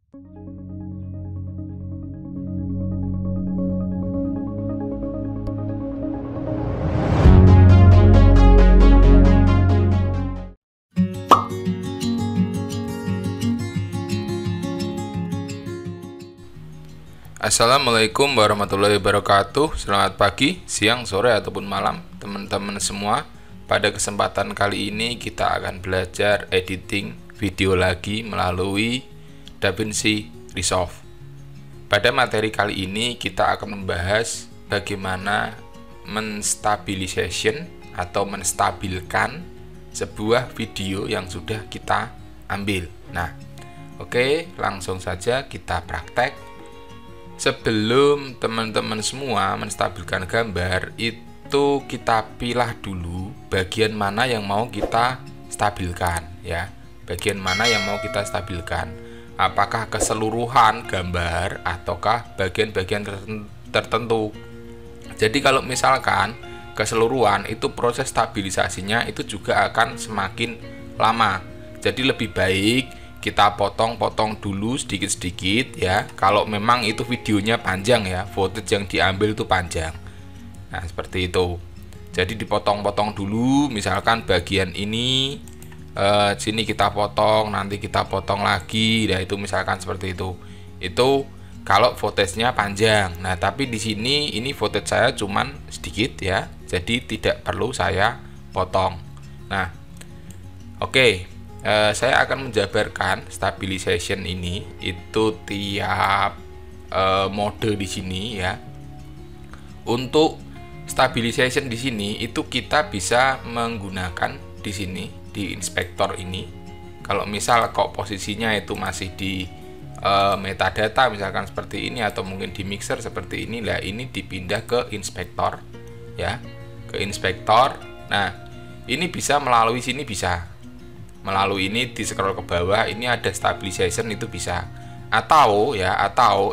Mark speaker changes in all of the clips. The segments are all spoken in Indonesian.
Speaker 1: Assalamualaikum warahmatullahi wabarakatuh. Selamat pagi, siang, sore, ataupun malam teman-teman semua. Pada kesempatan kali ini kita akan belajar editing video lagi melalui DaVinci Resolve. Pada materi kali ini kita akan membahas bagaimana menstabilisasi atau menstabilkan sebuah video yang sudah kita ambil. Nah, oke, langsung saja kita praktek. Sebelum teman-teman semua menstabilkan gambar, itu kita pilah dulu bagian mana yang mau kita stabilkan ya. Bagian mana yang mau kita stabilkan? Apakah keseluruhan gambar ataukah bagian-bagian tertentu? Jadi kalau misalkan keseluruhan, itu proses stabilisasinya itu juga akan semakin lama. Jadi lebih baik kita potong-potong dulu sedikit-sedikit ya, kalau memang itu videonya panjang ya, footage yang diambil itu panjang. Nah, seperti itu. Jadi dipotong-potong dulu, misalkan bagian ini sini kita potong, nanti kita potong lagi. Nah, itu misalkan seperti itu. Itu kalau footage-nya panjang. Nah, tapi di sini ini footage saya cuman sedikit ya, jadi tidak perlu saya potong. Nah, oke. Saya akan menjabarkan stabilization ini itu tiap mode di sini ya. Untuk stabilization di sini itu kita bisa menggunakan di sini di inspektor ini. Kalau misal kok posisinya itu masih di metadata misalkan seperti ini, atau mungkin di mixer seperti ini, lah ini dipindah ke inspektor ya, ke inspektor. Nah, ini bisa melalui sini, bisa melalui ini, di scroll ke bawah ini ada stabilization, itu bisa, atau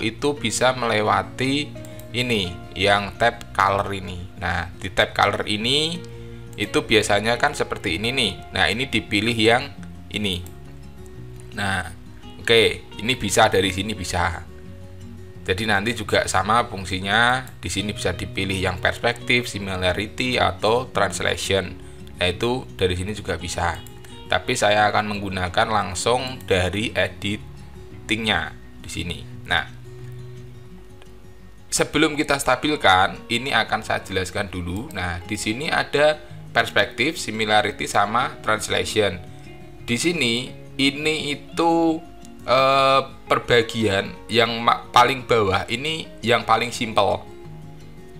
Speaker 1: itu bisa melewati ini yang tab color ini. Nah, di tab color ini itu biasanya kan seperti ini nih. Nah, ini dipilih yang ini. Nah, oke, ini bisa dari sini bisa. Jadi nanti juga sama fungsinya, di sini bisa dipilih yang perspektif, similarity, atau translation. Nah, itu dari sini juga bisa. Tapi saya akan menggunakan langsung dari editingnya di sini. Nah, sebelum kita stabilkan, ini akan saya jelaskan dulu. Nah, di sini ada perspektif, similarity, sama translation. Di sini ini itu perbagian yang paling bawah ini yang paling simple.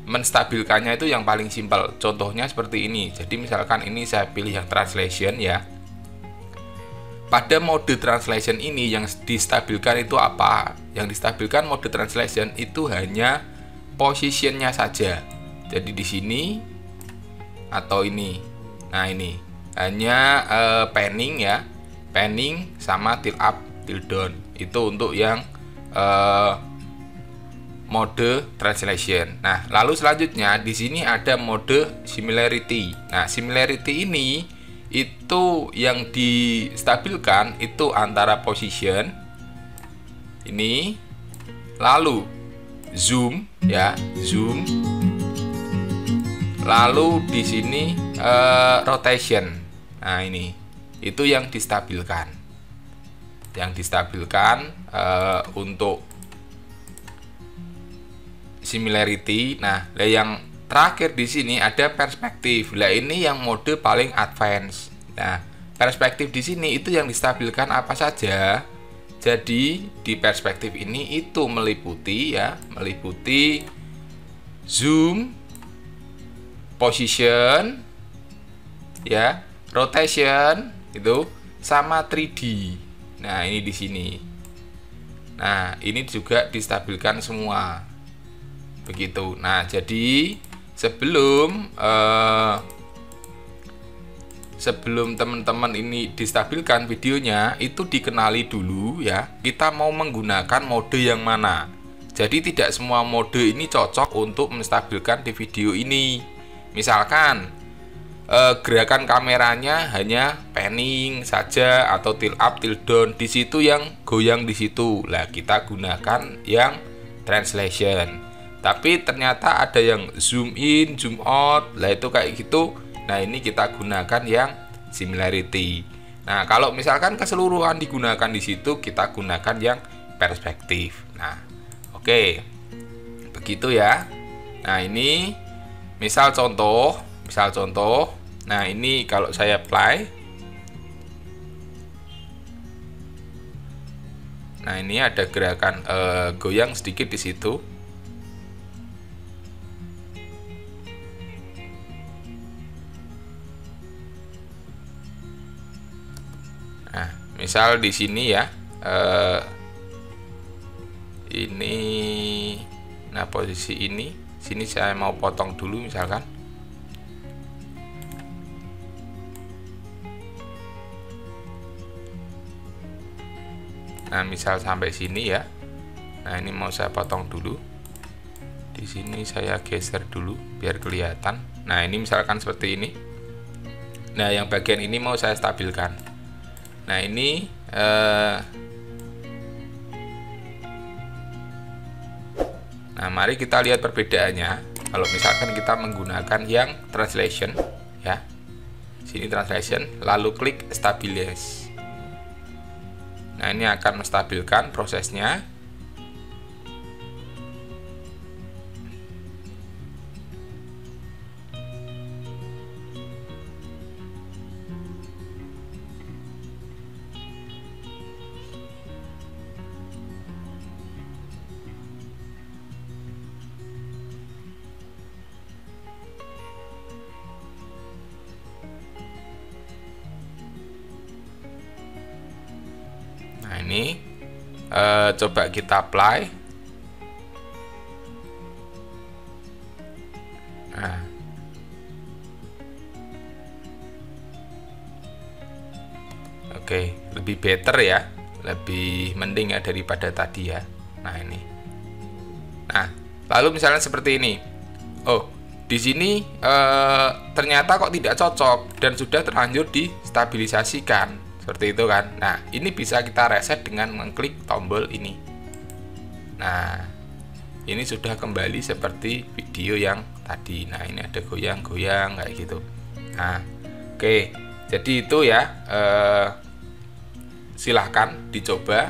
Speaker 1: Menstabilkannya itu yang paling simple. Contohnya seperti ini. Jadi misalkan ini saya pilih yang translation ya. Pada mode translation ini yang distabilkan itu apa? Yang distabilkan mode translation itu hanya positionnya saja. Jadi di sini atau ini. Nah, ini hanya panning ya, panning sama tilt up, tilt down. Itu untuk yang mode translation. Nah, lalu selanjutnya di sini ada mode similarity. Nah, similarity ini itu yang distabilkan itu antara position ini, lalu zoom ya, zoom, lalu di sini rotation. Nah, ini itu yang distabilkan, untuk similarity. Nah, yang terakhir di sini ada perspektif. Lah, ini yang mode paling advance. Nah, perspektif di sini itu yang distabilkan apa saja. Jadi di perspektif ini itu meliputi zoom, position ya, rotation itu, sama 3D. Nah, ini di sini. Nah, ini juga distabilkan semua. Begitu. Nah, jadi sebelum teman-teman ini distabilkan videonya, itu dikenali dulu ya, kita mau menggunakan mode yang mana. Jadi tidak semua mode ini cocok untuk menstabilkan di video ini. Misalkan gerakan kameranya hanya panning saja atau tilt up, tilt down, di situ yang goyang di situ. Lah kita gunakan yang translation. Tapi ternyata ada yang zoom in, zoom out, lah itu kayak gitu. Nah ini kita gunakan yang similarity. Nah kalau misalkan keseluruhan digunakan di situ, kita gunakan yang perspektif. Nah oke, begitu ya. Nah ini misal contoh. Nah ini kalau saya apply, nah ini ada gerakan goyang sedikit di situ. Nah misal di sini ya, ini, nah posisi ini, sini saya mau potong dulu misalkan. Nah, misal sampai sini ya. Nah, ini mau saya potong dulu. Di sini saya geser dulu biar kelihatan. Nah, ini misalkan seperti ini. Nah, yang bagian ini mau saya stabilkan. Nah, ini nah, mari kita lihat perbedaannya. Kalau misalkan kita menggunakan yang translation ya. Sini translation, lalu klik stabilize. Nah ini akan menstabilkan prosesnya. Nah ini coba kita apply. Nah, oke, lebih better ya, lebih mending ya daripada tadi ya. Nah ini. Nah lalu misalnya seperti ini. Oh, di sini ternyata kok tidak cocok dan sudah terlanjur distabilisasikan. Seperti itu kan. Nah ini bisa kita reset dengan mengklik tombol ini. Nah ini sudah kembali seperti video yang tadi. Nah ini ada goyang-goyang kayak gitu. Nah oke, jadi itu ya, silahkan dicoba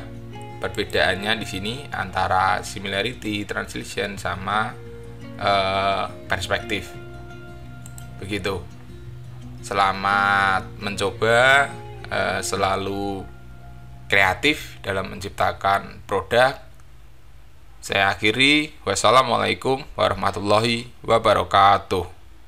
Speaker 1: perbedaannya di sini antara similarity, translation sama perspektif. Begitu. Selamat mencoba. Selalu kreatif dalam menciptakan produk. Saya akhiri, wassalamualaikum warahmatullahi wabarakatuh.